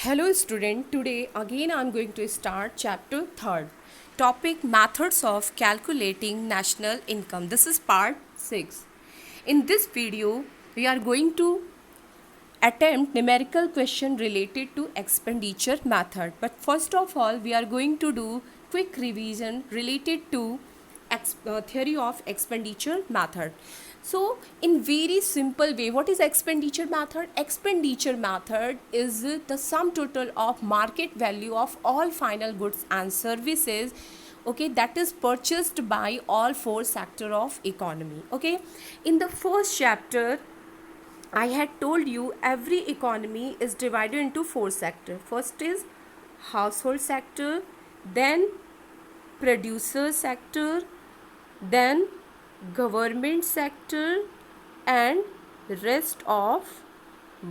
Hello student, today again I am going to start chapter 3rd. Topic methods of calculating national income. This is part 6. In this video, we are going to attempt numerical question related to expenditure method. But first of all, we are going to do quick revision related to theory of expenditure method. So in very simple way, what is expenditure method? Expenditure method is the sum total of market value of all final goods and services, okay, that is purchased by all four sector of economy. Okay, in the first chapter I had told you every economy is divided into four sectors. First is household sector, then producer sector, then government sector, and rest of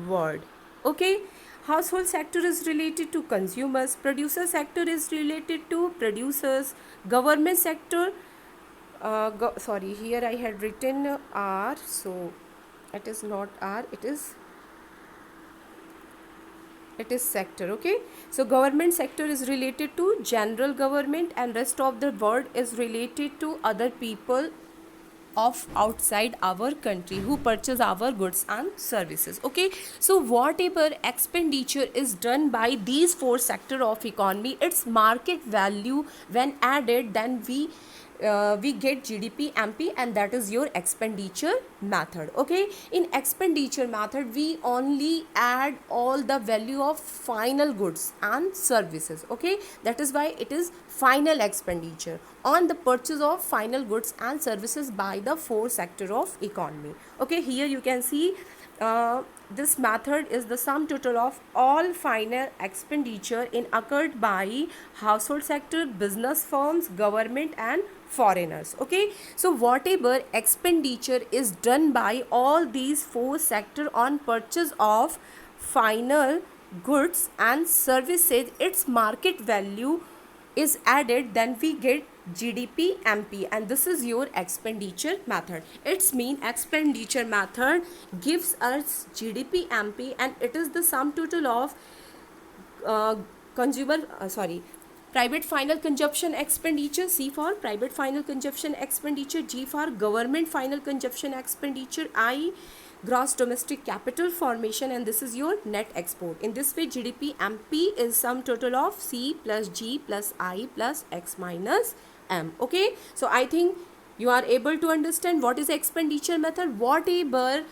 world. Okay, household sector is related to consumers, producer sector is related to producers, government sector sorry, here I had written R, so it is not R, it is sector. Okay, so government sector is related to general government, and rest of the world is related to other people of outside our country who purchase our goods and services. Okay, so whatever expenditure is done by these four sector of economy, its market value when added, then we get GDP MP, and that is your expenditure method. Okay, in expenditure method we only add all the value of final goods and services. Okay, that is why it is final expenditure on the purchase of final goods and services by the four sector of economy. Okay, here you can see this method is the sum total of all final expenditure in occurred by household sector, business firms, government, and foreigners. Okay, so whatever expenditure is done by all these four sector on purchase of final goods and services, its market value is added, then we get GDP MP, and this is your expenditure method. It's mean expenditure method gives us GDP MP, and it is the sum total of private final consumption expenditure, C for private final consumption expenditure, G for government final consumption expenditure, I gross domestic capital formation, and this is your net export. In this way, GDP MP is sum total of C plus G plus I plus X minus M. Okay, so I think you are able to understand what is expenditure method. Whatever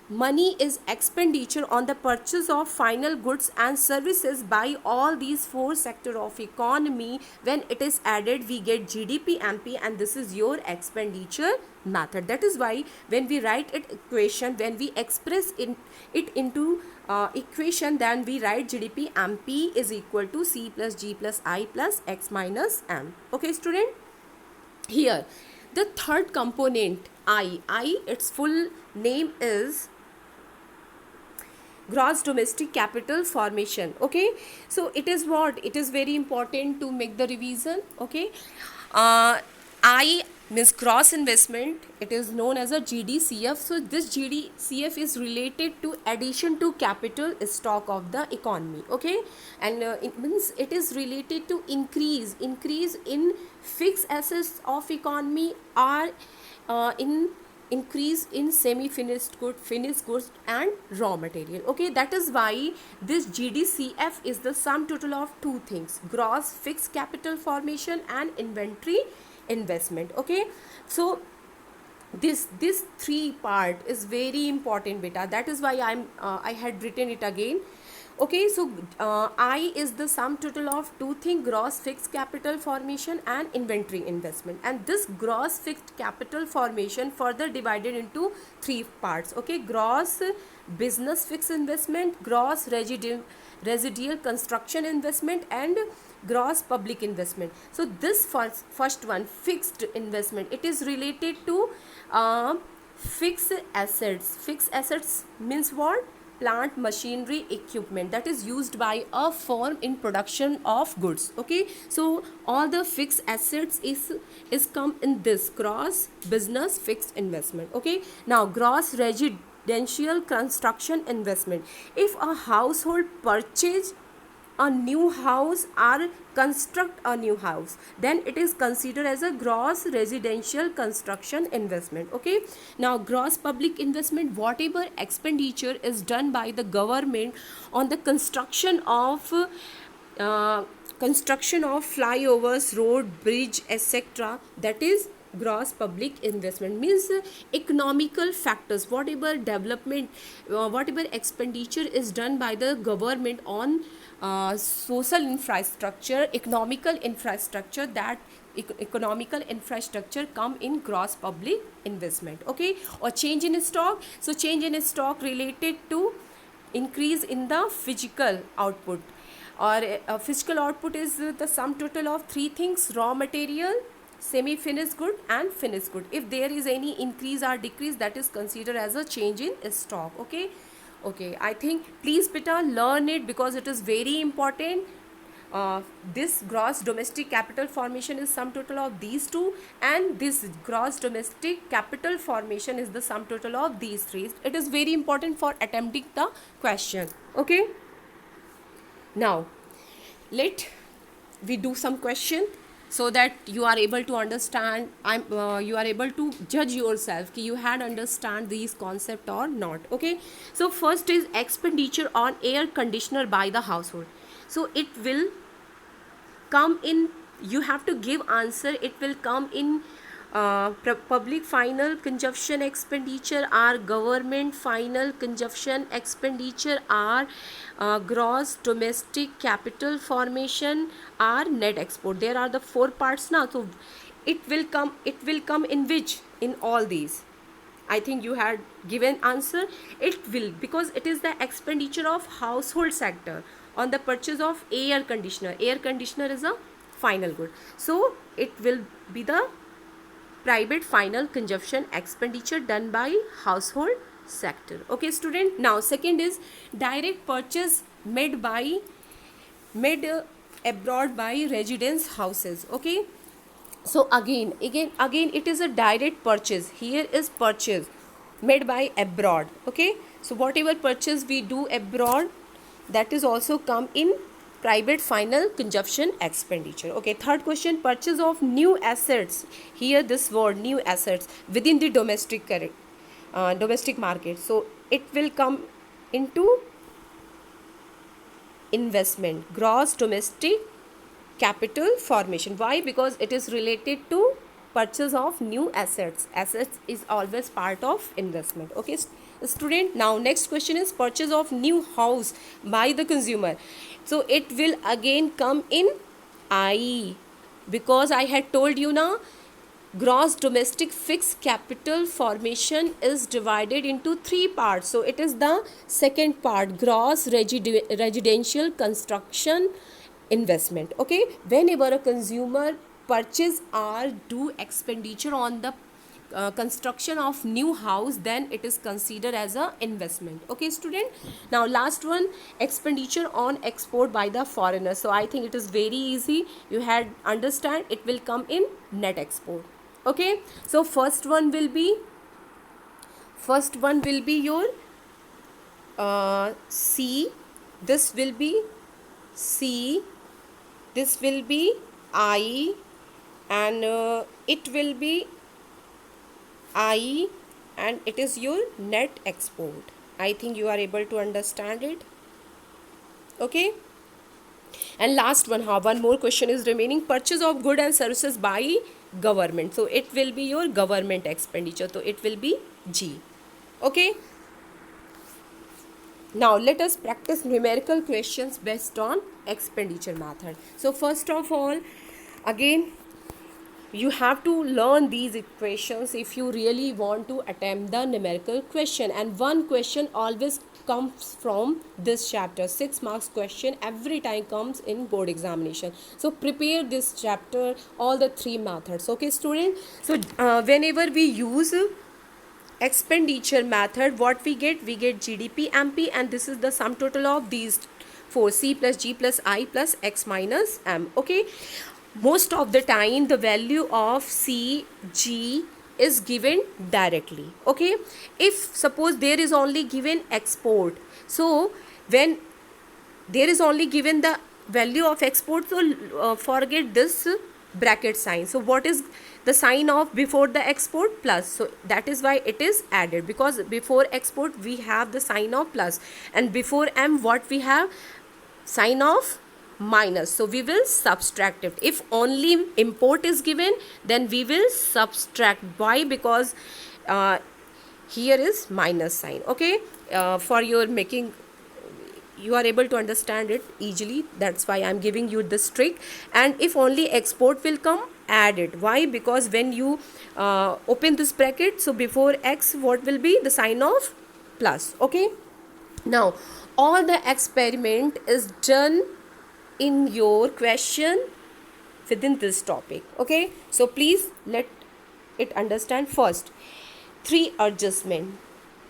money is expenditure on the purchase of final goods and services by all these four sector of economy, when it is added we get GDP MP, and this is your expenditure method. That is why when we write it equation, when we express it into equation, then we write GDP MP is equal to C plus G plus I plus X minus M. Okay student, here the third component I its full name is gross domestic capital formation. Okay, so it is what, it is very important to make the revision. Okay, I means gross investment, it is known as a GDCF. So this GDCF is related to addition to capital stock of the economy. Okay, and it means it is related to increase in fixed assets of economy, or in increase in semi-finished good, finished goods, and raw material. Okay, that is why this GDCF is the sum total of two things: gross fixed capital formation and inventory investment. Okay, so this three part is very important, beta. That is why I had written it again. Okay, so I is the sum total of two things: gross fixed capital formation and inventory investment. And this gross fixed capital formation further divided into three parts. Okay, gross business fixed investment, gross residual construction investment, and gross public investment. So this first one, fixed investment, it is related to fixed assets. Fixed assets means what? Plant, machinery, equipment that is used by a firm in production of goods. Okay, so all the fixed assets is come in this gross business fixed investment. Okay, now gross residential construction investment. If a household purchase a new house or construct a new house, then it is considered as a gross residential construction investment. Okay, now gross public investment, whatever expenditure is done by the government on the uh, construction of flyovers, road, bridge, etc., that is gross public investment. Means economical factors, whatever development, whatever expenditure is done by the government on social infrastructure, economical infrastructure, that economical infrastructure come in gross public investment. Okay, or change in stock, so change in stock related to increase in the physical output, or physical output is the sum total of three things: raw material, semi finished good and finished good. If there is any increase or decrease, that is considered as a change in stock. Okay, okay, I think please beta learn it because it is very important. This gross domestic capital formation is sum total of these two, and this gross domestic capital formation is the sum total of these three. It is very important for attempting the question. Okay, now let we do some question so that you are able to understand, you are able to judge yourself कि you had understand these concept or not. Okay, so first is expenditure on air conditioner by the household. So it will come in, you have to give answer, it will come in public final consumption expenditure, or government final consumption expenditure, or gross domestic capital formation, or net export. There are the four parts now. So it will come in which, in all these. I think you had given answer. It will, because it is the expenditure of household sector on the purchase of air conditioner. Air conditioner is a final good, so it will be the private final consumption expenditure done by household sector. Okay student, now second is direct purchase made abroad by residence houses. Okay, so again it is a direct purchase. Here is purchase made by abroad. Okay, so whatever purchase we do abroad, that is also come in private final consumption expenditure. Okay, third question, purchase of new assets. Here this word new assets within the domestic market, so it will come into investment, gross domestic capital formation. Why? Because it is related to purchase of new assets. Assets is always part of investment. Okay student, now next question is purchase of new house by the consumer. So it will again come in IE, because I had told you now, gross domestic fixed capital formation is divided into three parts. So it is the second part, gross residential construction investment. Okay, whenever a consumer purchase or do expenditure on the construction of new house, then it is considered as a investment. Okay student, now last one, expenditure on export by the foreigner. So I think it is very easy, you had understand, it will come in net export. Okay, so first one will be your C, this will be C, this will be I, and it will be I, and it is your net export. I think you are able to understand it. Okay, and last one, one more question is remaining, purchase of goods and services by government. So it will be your government expenditure, so it will be G. Okay, now let us practice numerical questions based on expenditure method. So first of all, again you have to learn these equations if you really want to attempt the numerical question, and one question always comes from this chapter. 6 marks question every time comes in board examination, so prepare this chapter, all the three methods. Okay student, so whenever we use expenditure method, what we get GDP MP, and this is the sum total of these four, C plus G plus I plus X minus M. Okay, most of the time the value of CG is given directly. Okay, if suppose there is only given export, so when there is only given the value of export, so forget this bracket sign. So what is the sign of before the export? Plus. So that is why it is added, because before export we have the sign of plus, and before M what we have? Sign of minus. So we will subtract it. If only import is given, then we will subtract. Why? Because here is minus sign. Okay, for your making, you are able to understand it easily, that's why I'm giving you this trick. And if only export will come, add it. Why? Because when you open this bracket, so before X what will be? The sign of plus. Okay, now all the experiment is done in your question within this topic. Okay, so please let it understand. First, 3 adjustment.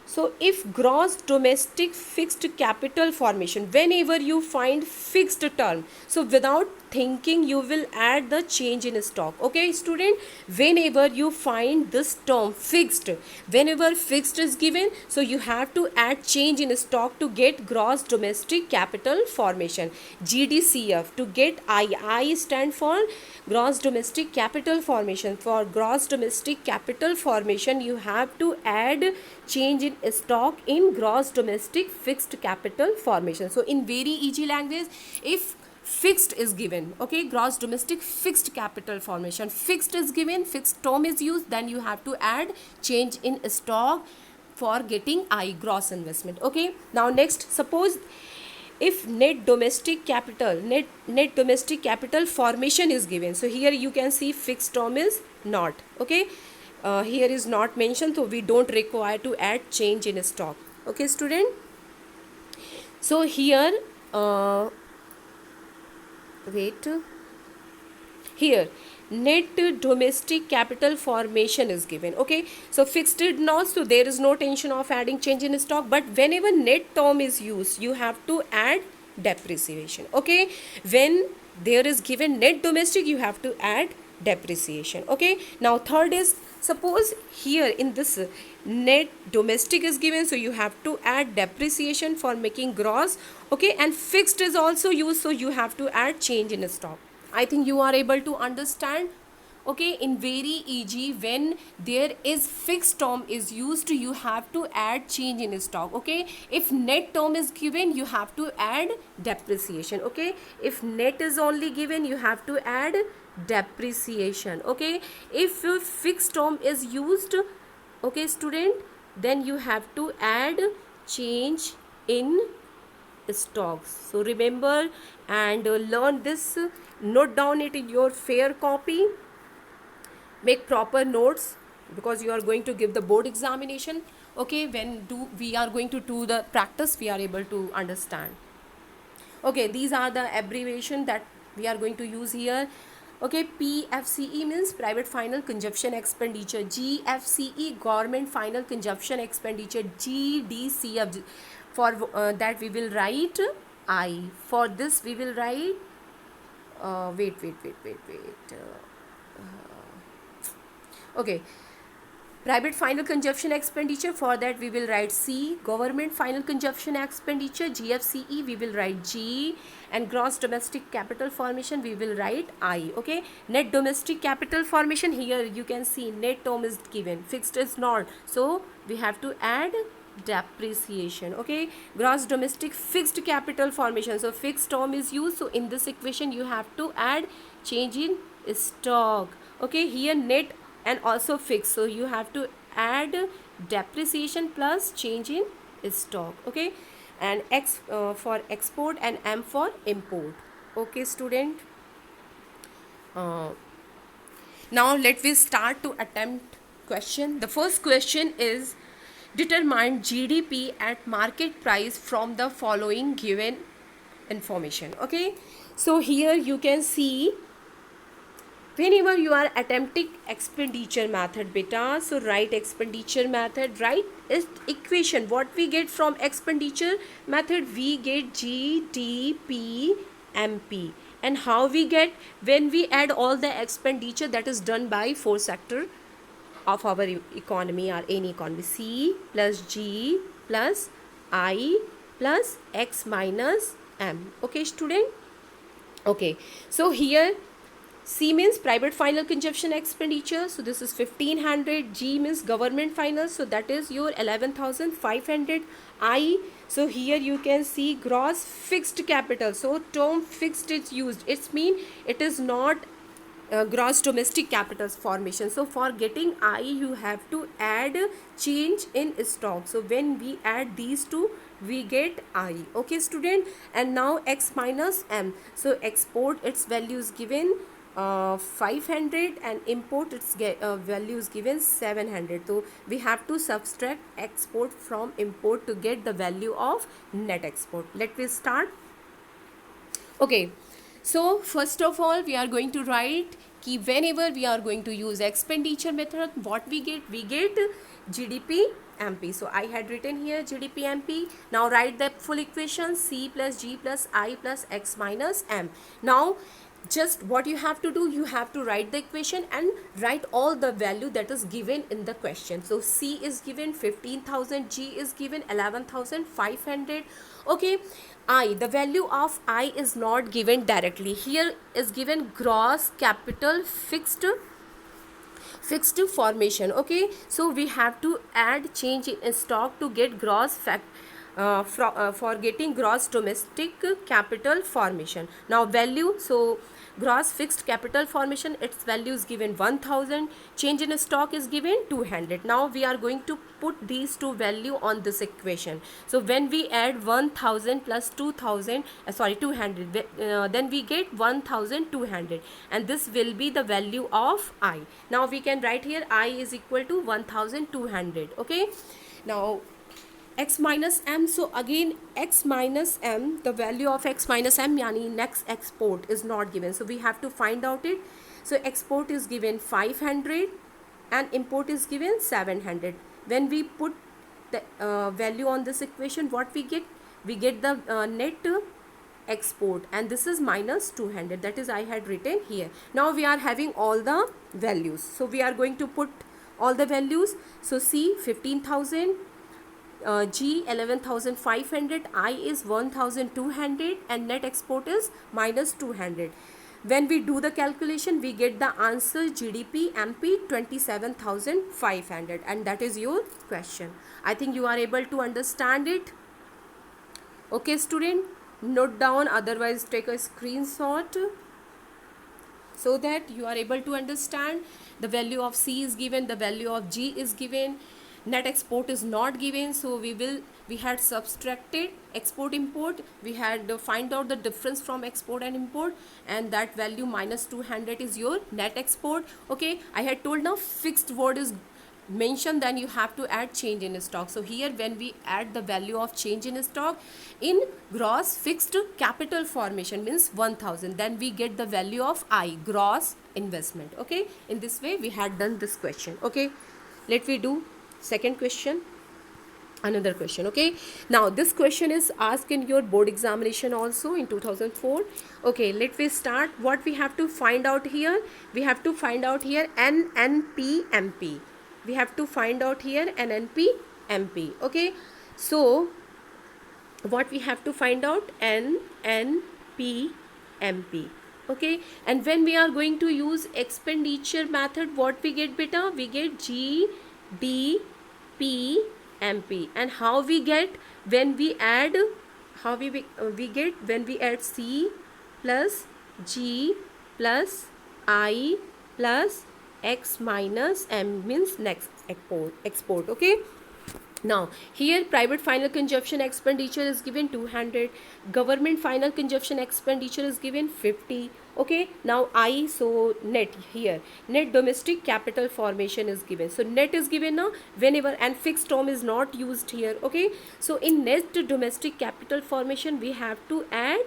So if gross domestic fixed capital formation, whenever you find fixed term, so without thinking you will add the change in stock. Okay student, whenever you find this term fixed, whenever fixed is given, so you have to add change in stock to get gross domestic capital formation, GDCF. To get I stand for gross domestic capital formation. For gross domestic capital formation you have to add change in stock in gross domestic fixed capital formation. So in very easy language, if fixed is given, okay, gross domestic fixed capital formation, fixed is given, fixed term is used, then you have to add change in stock for getting I, gross investment. Okay, now next, suppose if net domestic capital formation is given, so here you can see fixed term is not, okay, here is not mentioned, so we don't require to add change in stock. Okay student, so here here net domestic capital formation is given. Okay, so fixed did not, so there is no tension of adding change in stock, but whenever net term is used you have to add depreciation. Okay, when there is given net domestic you have to add depreciation. Okay, now third is, suppose here in this net domestic is given, so you have to add depreciation for making gross. Okay, and fixed is also used, so you have to add change in stock. I think you are able to understand. Okay, in very easy, when there is fixed term is used, you have to add change in stock. Okay, if net term is given you have to add depreciation. Okay, if net is only given you have to add depreciation. Okay, if fixed term is used, okay student, then you have to add change in stocks. So remember and learn this, note down it in your fair copy, make proper notes, because you are going to give the board examination. Okay, when we are going to do the practice, we are able to understand. Okay, these are the abbreviation that we are going to use here. Okay, PFCE means private final consumption expenditure, GFCE government final consumption expenditure, GDCF for that we will write I. For this we will write okay, private final consumption expenditure, for that we will write C. Government final consumption expenditure, GFCE, we will write G. And gross domestic capital formation we will write I. Okay, net domestic capital formation, here you can see net term is given, fixed is not, so we have to add depreciation. Okay, gross domestic fixed capital formation, so fixed term is used, so in this equation you have to add change in stock. Okay, here net and also fixed, so you have to add depreciation plus change in stock. Okay, and X for export and M for import. Okay student, now let me start to attempt question. The first question is, determine GDP at market price from the following given information. Okay, so here you can see, whenever you are attempting expenditure method beta, so write expenditure method, write is equation. What we get from expenditure method? We get GDP MP. And how we get? When we add all the expenditure that is done by 4 sector of our economy or any economy, C plus G plus I plus X minus M. Okay, student. Okay, so here C means private final consumption expenditure, so this is 1500. G means government final, so that is your 11,500. I, so here you can see gross fixed capital, so term fixed is used, it's mean it is not gross domestic capital formation. So for getting I, you have to add change in stock. So when we add these two, we get I. Okay, student. And now X minus M. So export, its value is given 500, and import, its value is given 700. So we have to subtract export from import to get the value of net export. Let me start. Okay, so first of all, we are going to write कि whenever we are going to use expenditure method, what we get GDP MP. So I had written here GDP MP. Now write the full equation, C plus G plus I plus X minus M. Now just what you have to do, you have to write the equation and write all the value that is given in the question. So C is given 15,000, G is given 11,500. Okay, I, the value of I is not given directly. Here is given gross capital fixed formation. Okay, so we have to add change in stock to get gross for getting gross domestic capital formation. Now value, so gross fixed capital formation, its value is given 1000, change in stock is given 200. Now we are going to put these two value on this equation. So when we add 1000 plus 2000, 200, then we get 1200, and this will be the value of I. Now we can write here I is equal to 1200. Okay, now X minus M. So again X minus M, the value of X minus M, yani next export is not given, so we have to find out it. So export is given 500 and import is given 700. When we put the value on this equation, what we get the net export, and this is minus 200, that is I had written here. Now we are having all the values, so we are going to put all the values. So C 15,000, G 11,500, I is 1,200, and net export is minus 200. When we do the calculation, we get the answer GDP MP 27,500, and that is your question. I think you are able to understand it. Okay, student, note down, otherwise take a screenshot so that you are able to understand. The value of C is given, the value of G is given, net export is not given, so we had subtracted export import, we had find out the difference from export and import, and that value minus 200 is your net export. Okay, I had told now fixed word is mentioned, then you have to add change in stock. So here when we add the value of change in stock in gross fixed capital formation means 1000, then we get the value of I, gross investment. Okay, in this way we had done this question. Okay, let me do second question, another question. Okay, now this question is asked in your board examination also in 2004. Okay, let me start. What we have to find out here, we have to find out here NNP MP, we have to find out here NNP MP. Okay, so what we have to find out, NNP MP. Okay, and when we are going to use expenditure method, what we get beta, we get GDP MP. And how we get when we add, how we get when we add C plus G plus I plus X minus M means next export. Okay, now here private final consumption expenditure is given 200, government final consumption expenditure is given 50. Okay, now I, so net, here net domestic capital formation is given, so net is given now whenever, and fixed term is not used here. Okay, so in net domestic capital formation we have to add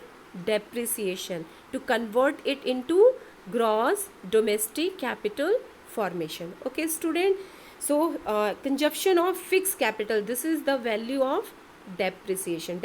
depreciation to convert it into gross domestic capital formation. Okay, student, so consumption of fixed capital, this is the value of depreciation.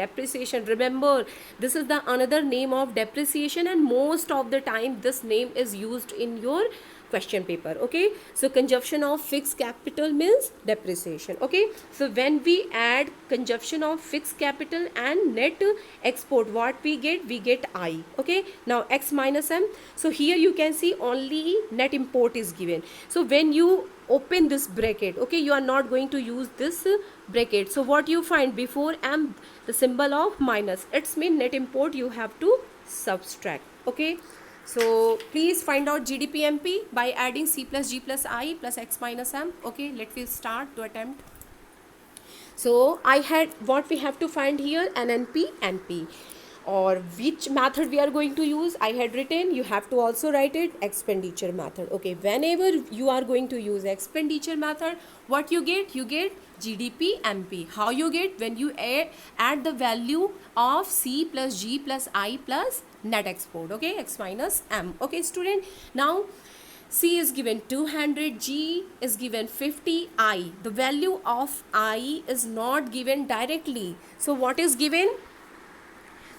Remember, this is the another name of depreciation, and most of the time this name is used in your question paper. Okay, so consumption of fixed capital means depreciation. Okay, so when we add consumption of fixed capital and net export, what we get I. Okay, now x minus m. So here you can see only net import is given. So when you open this bracket, okay, you are not going to use this bracket. So what you find before m, the symbol of minus, it's mean net import you have to subtract. Okay, so please find out GDP MP by adding C plus G plus I plus X minus M. Okay, let me start to attempt. So I had what we have to find here, NNP, NP, or which method we are going to use. I had written, you have to also write it, expenditure method. Okay, whenever you are going to use expenditure method, what you get GDP MP. How you get? When you add the value of C plus G plus I plus net export. Okay, X minus M. Okay, student, now C is given 200, G is given 50, I. The value of I is not given directly. So what is given?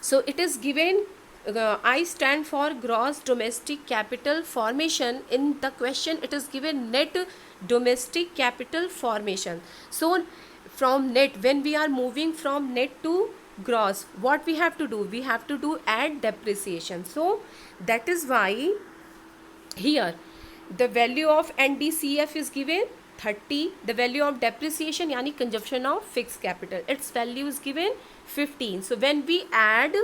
So it is given, I stand for gross domestic capital formation. In the question it is given net domestic capital formation. So from net, when we are moving from net to gross, what we have to do? We have to do add depreciation. So that is why here the value of NDCF is given 30. The value of depreciation, yani consumption of fixed capital, its value is given 15. So when we add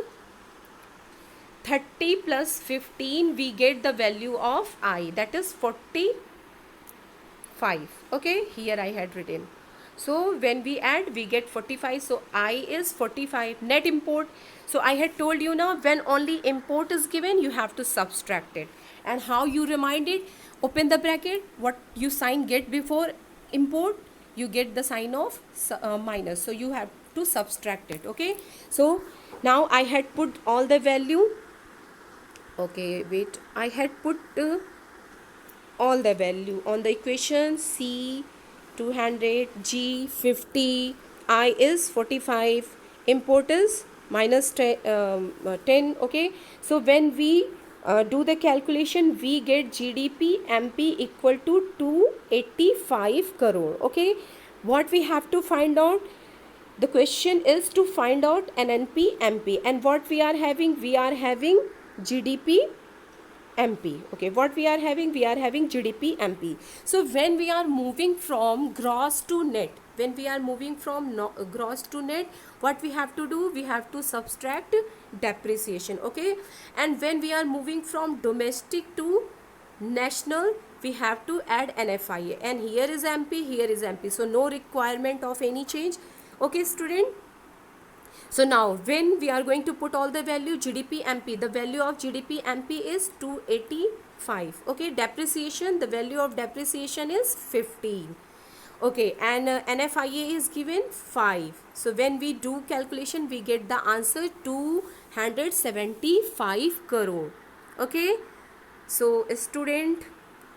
30 plus 15, we get the value of I, that is 45. Okay, here I had written. So when we add, we get 45. So I is 45. Net import. So I had told you now, when only import is given, you have to subtract it. And how you remind it? Open the bracket. What you sign get before import, you get the sign of minus. So you have to subtract it. Okay. So now I had put all the value. Okay, wait. I had put all the value on the equation. C 200, G 50, I is 45, import is minus 10. Okay, so when we do the calculation, we get GDP MP equal to 285 crore. Okay, what we have to find out? The question is to find out NNP MP, and what we are having GDP MP. Okay, what we are having GDP MP. So when we are moving from gross to net, gross to net, what we have to do? We have to subtract depreciation. Okay, and when we are moving from domestic to national, we have to add NFIA, and here is MP, here is MP. So no requirement of any change. Okay, student. So now when we are going to put all the value, GDP MP, the value of GDP MP is 285. Okay, depreciation, the value of depreciation is 15. Okay, and NFIA is given 5. So when we do calculation, we get the answer 275 crore. Okay, so student,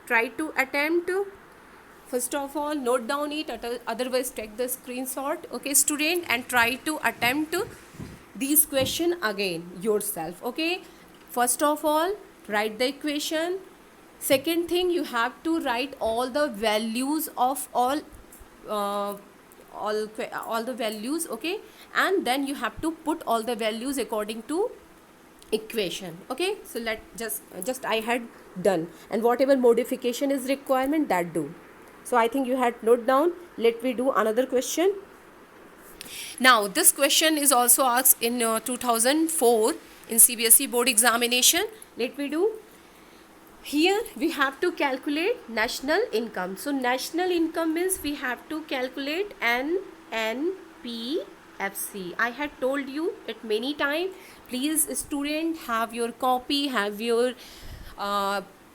try to attempt. First of all, note down it, otherwise take the screenshot. Okay, student, and try to attempt these question again yourself. Okay, first of all, write the equation. Second thing, you have to write all the values of all the values. Okay, and then you have to put all the values according to equation. Okay, so let just I had done, and whatever modification is requirement, that do. So I think you had note down. Let me do another question. Now this question is also asked in 2004 in CBSE board examination. Let me do. Here we have to calculate national income. So national income means we have to calculate NNPFC. I had told you it many times. Please student, have your copy, have your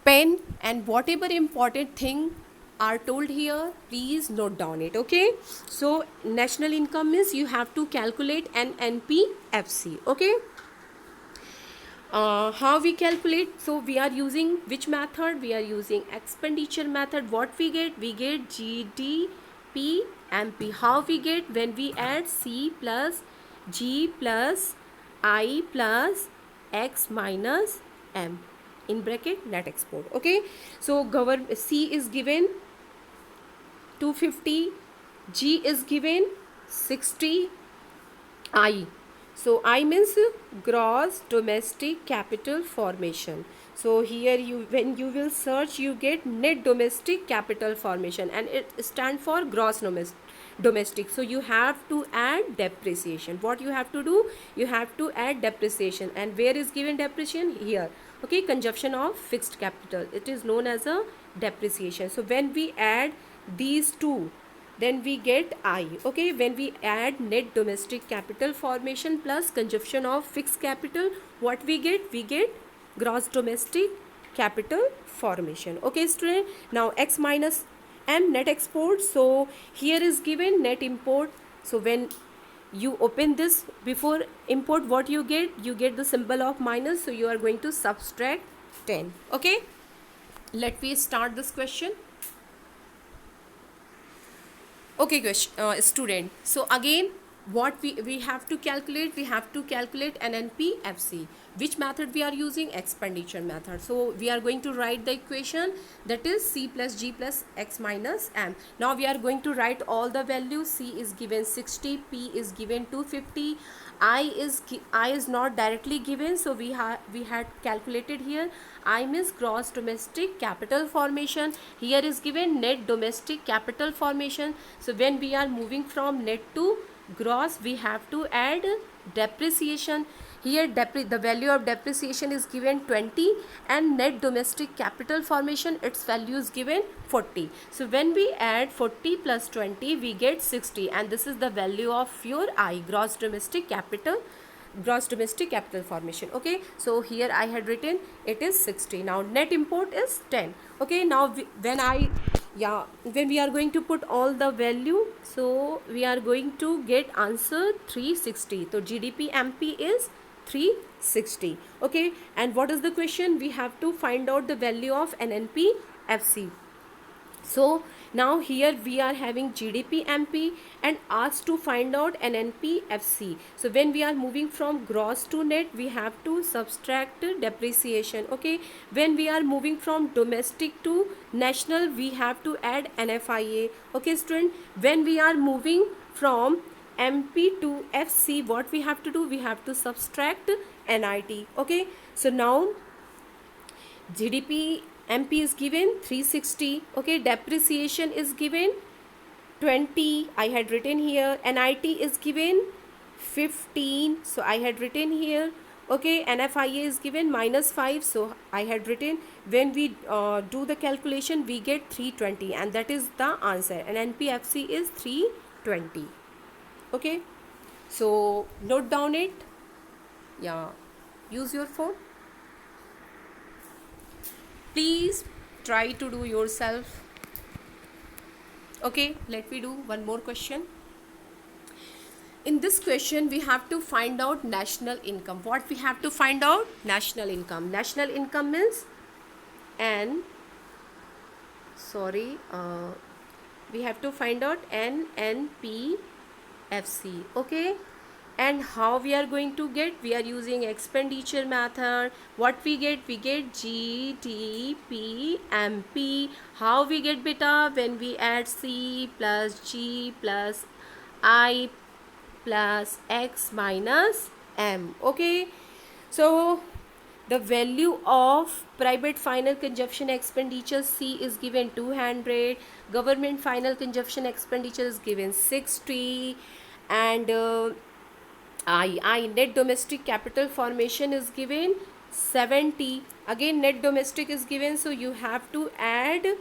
pen, and whatever important thing are told here, please note down it. Okay, so national income means you have to calculate NNPFC. Okay, how we calculate? So we are using which method? We are using expenditure method. What we get GDP MP. How we get? When we add C plus G plus I plus X minus M. in bracket net export. Okay, so C is given 250, G is given 60, I. So I means gross domestic capital formation. So here you, when you will search, you get net domestic capital formation, and it stand for gross domestic. So you have to add depreciation. What you have to do? You have to add depreciation. And where is given depreciation? Here. Okay, consumption of fixed capital. It is known as a depreciation. So when we add these two, then we get I. Okay, when we add net domestic capital formation plus consumption of fixed capital, what we get? We get gross domestic capital formation. Okay student, now X minus M net export. So here is given net import. So when you open this before import, what you get? You get the symbol of minus, so you are going to subtract 10. Okay, let me start this question. Okay, student. So again, what we have to calculate? We have to calculate NNP-FC. Which method we are using? Expenditure method. So we are going to write the equation, that is C plus G plus X minus M. Now we are going to write all the values. C is given 60, P is given 250, I is not directly given, so we had calculated here. I means gross domestic capital formation. Here is given net domestic capital formation. So when we are moving from net to gross, we have to add depreciation. Here the value of depreciation is given 20, and net domestic capital formation, its value is given 40. So when we add 40 plus 20, we get 60, and this is the value of your I, gross domestic capital formation. Okay, so here I had written it is 60. Now net import is 10. Okay, now when we are going to put all the value, so we are going to get answer 360. So GDP MP is 360. Okay, and what is the question? We have to find out the value of NNP FC. So now here we are having GDP MP and asked to find out NNP FC. So when we are moving from gross to net, we have to subtract depreciation. Okay, when we are moving from domestic to national, we have to add NFIA. Okay student, when we are moving from MP to FC, what we have to do? We have to subtract NIT. Okay, so now GDP MP is given 360. Okay, depreciation is given 20. I had written here. NIT is given 15. So I had written here. Okay, NFIA is given -5. So I had written, when we do the calculation, we get 320, and that is the answer. And NPFC is 320. Okay, so note down it. Yeah, use your phone. Please try to do yourself. Okay, let me do one more question. In this question, we have to find out national income. What we have to find out? National income. National income means we have to find out NNPFC. Okay, and how we are going to get? We are using expenditure method. What we get? We get GDP MP. How we get beta? When we add C plus G plus I plus X minus M. Okay, so the value of private final consumption expenditure C is given 200, government final consumption expenditure is given 60, and I net domestic capital formation is given 70. Again net domestic is given, so you have to add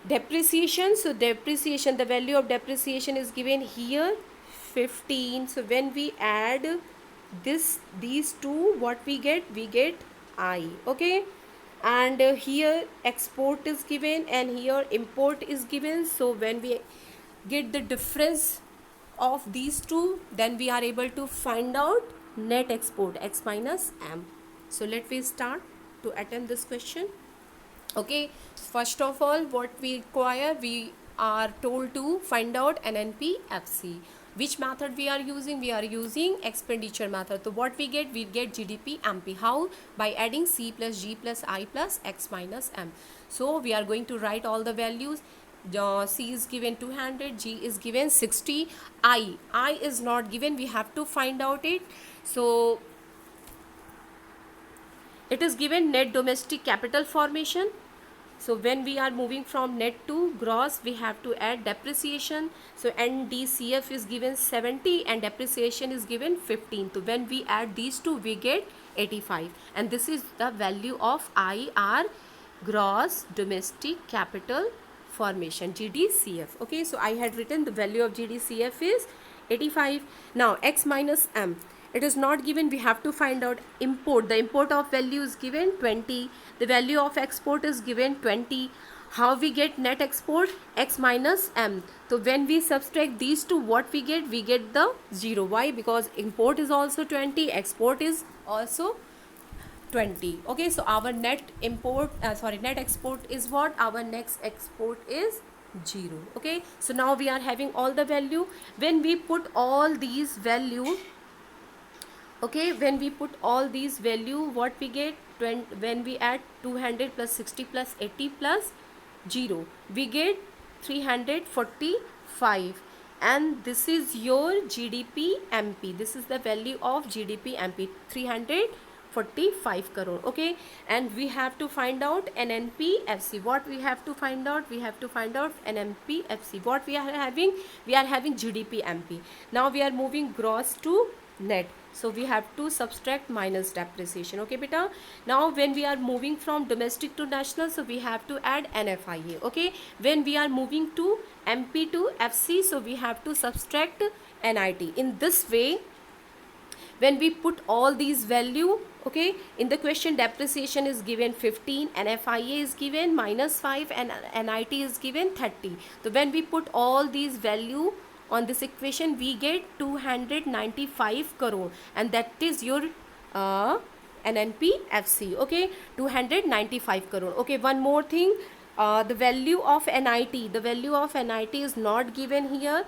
depreciation. So depreciation, the value of depreciation is given here 15. So when we add these two, what we get? We get I. Okay, and here export is given and here import is given. So when we get the difference of these two, then we are able to find out net export, X minus M. So let me start to attempt this question. Okay, first of all, what we require? We are told to find out NNPFC. Which method we are using? We are using expenditure method. So what we get? We get GDP MP. How? By adding C plus G plus I plus X minus M. So we are going to write all the values. C is given 200, G is given 60, I is not given, we have to find out it. So it is given net domestic capital formation. So when we are moving from net to gross, we have to add depreciation. So NDCF is given 70 and depreciation is given 15. So when we add these two, we get 85. And this is the value of IR, gross domestic capital formation, GDCF. Okay, so I had written the value of GDCF is 85. Now X minus M. It is not given, we have to find out import. The import of value is given 20. The value of export is given 20. How we get net export? X minus M. So when we subtract these two, what we get? We get the 0. Why? Because import is also 20, export is also 20. Okay, so our net net export is what? Our next export is 0. Okay, so now we are having all the value. When we put all these value, okay, when we put all these value, what we get? When we add 200 plus 60 plus 80 plus 0, we get 345. And this is your GDP MP. This is the value of GDP MP, 345 crore. Okay, and we have to find out NNPFC. What we have to find out? We have to find out NNPFC. What we are having? We are having GDP MP. Now we are moving gross to net. So we have to subtract minus depreciation. Okay beta. Now when we are moving from domestic to national, so we have to add NFIA. Okay, when we are moving to MP to FC, so we have to subtract NIT. In this way, when we put all these value, okay, in the question depreciation is given 15, NFIA is given minus 5 and NIT is given 30. So when we put all these value on this equation, we get 295 crore, and that is your NNPFC. Okay, 295 crore. Okay, one more thing, the value of NIT, the value of NIT is not given here.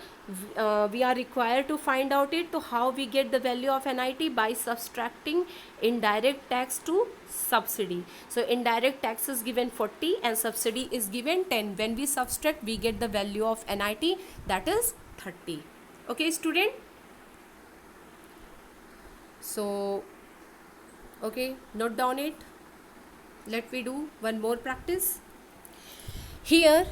We are required to find out it. So how we get the value of NIT? By subtracting indirect tax to subsidy. So indirect tax is given 40 and subsidy is given 10. When we subtract, we get the value of NIT, that is 30. Okay student, so okay, note down it. Let me do one more practice. Here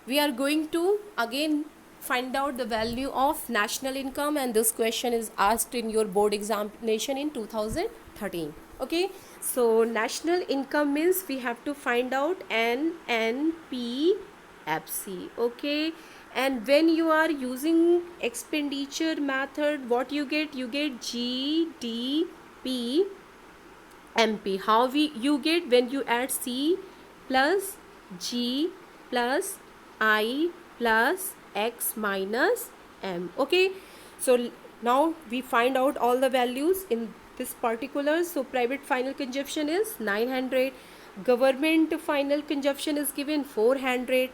we are going to again find out the value of national income, and this question is asked in your board examination in 2013. Okay, so national income means we have to find out NNPFC. Okay, and when you are using expenditure method, what you get? You get GDP MP. How you get? When you add C plus G plus I plus X minus M. Okay, so now we find out all the values in this particular. So private final consumption is 900, government final consumption is given 400.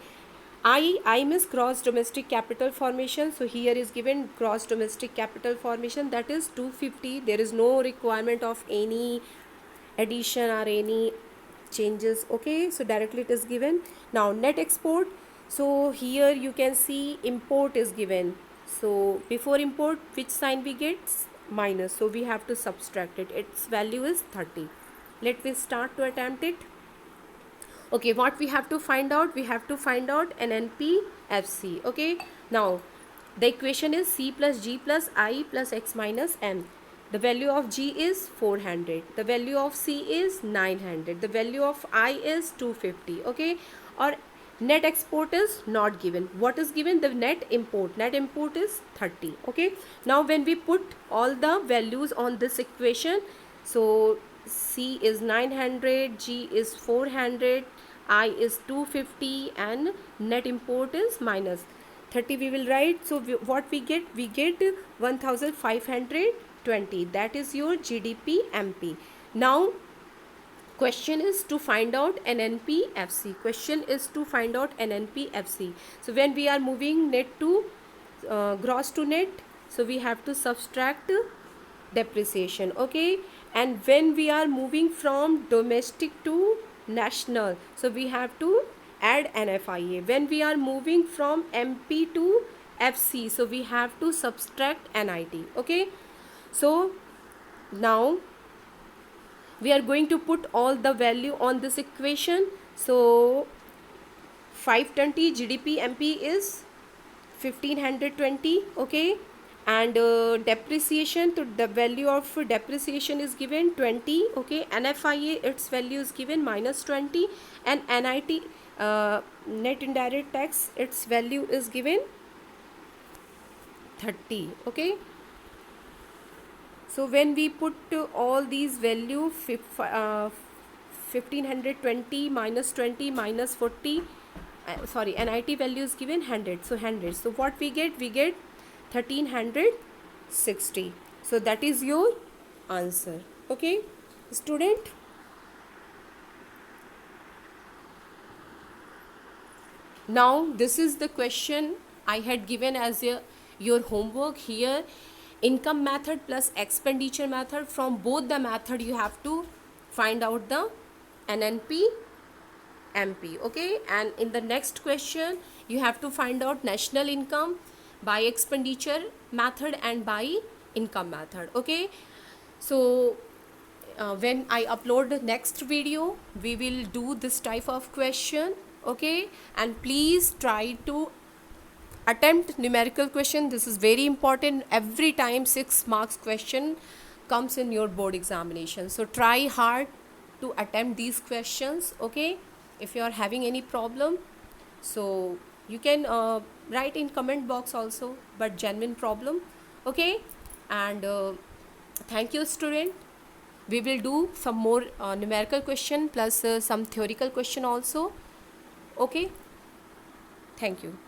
I miss gross domestic capital formation. So here is given gross domestic capital formation, that is 250. There is no requirement of any addition or any changes. Okay, so directly it is given. Now net export, so here you can see import is given. So before import, which sign we get? Minus. So we have to subtract it. Its value is 30. Let me start to attempt it. Okay, what we have to find out? We have to find out NNPFC. Okay, now the equation is C plus G plus I plus X minus M. The value of G is 400. The value of C is 900. The value of I is 250. Okay, or net export is not given. What is given? The net import. Net import is 30. Okay, now when we put all the values on this equation, so C is 900, G is 400, I is 250, and net import is minus 30. We will write. So what we get? We get 1520. That is your GDP MP. Now question is to find out NNPFC. Question is to find out NNPFC. So when we are moving net to gross to net, so we have to subtract depreciation. Okay, and when we are moving from domestic to national, so we have to add NFIA. When we are moving from MP to FC, so we have to subtract NIT. Okay, so now we are going to put all the value on this equation. So 520 GDP MP is 1520. Okay, and depreciation, to the value of depreciation is given 20. Okay, NFIA, its value is given -20, and NIT, net indirect tax, its value is given 30. Okay, so when we put all these value, 1520 -20 -40, sorry, NIT value is given 100, so 100, so what we get 1360. So that is your answer. Okay, student. Now this is the question I had given as your homework here. Income method plus expenditure method. From both the method you have to find out the NNP MP. Okay, and in the next question you have to find out national income by expenditure method and by income method. Okay, so when I upload the next video, we will do this type of question. Okay, and please try to attempt numerical question. This is very important. Every time 6 marks question comes in your board examination, so try hard to attempt these questions. Okay, if you are having any problem, so you can write in comment box also, but genuine problem. Okay, and thank you, student. We will do some more numerical question plus some theoretical question also. Okay, thank you.